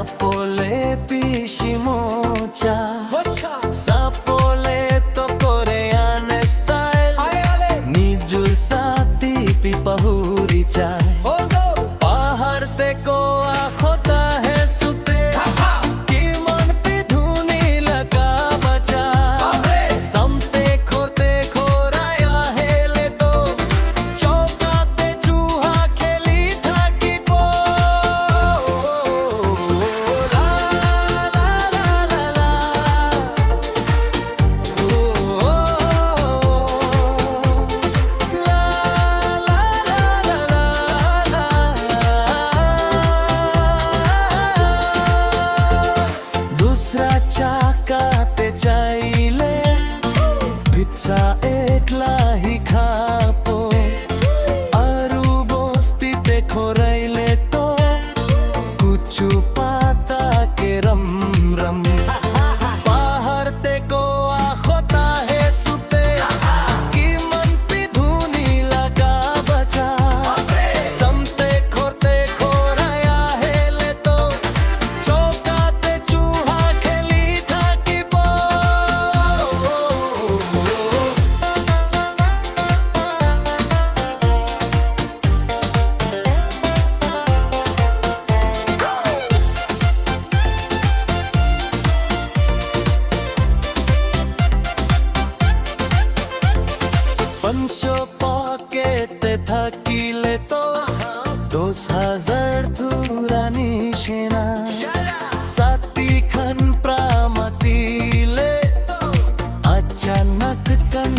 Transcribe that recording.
সাপলে পিসি মোচা সাপলে তো করে আনে স্টাইল নিজুর সাথী পিপাহুরি চায় পাহাড় তে কোয়া খোতা হে সুতে কি মন পে ধুনি লগা বচা সমতে খোরতে খোরায়া হেলে তো চৌকাতে চুহা খেলি থাকি পো লা লা লা লা লা ও লা লা লা লা লা दूसरा चाकाते चाइले पिज्जा एकला ही खापो आरु बोस्तीते खोराइले तो कुचु पाता के रम रम बाहर ते गोवा खोता है सुते की मन पे धुनी लगा बचा समते खोरते खोराया हेले तो चौकाते चूहा खेली थाकी पो पंचो पॉकेटे থাকিলে তো 2000 ধুরানি সেনা সাথী খান প্রামাতিলে अचानक कन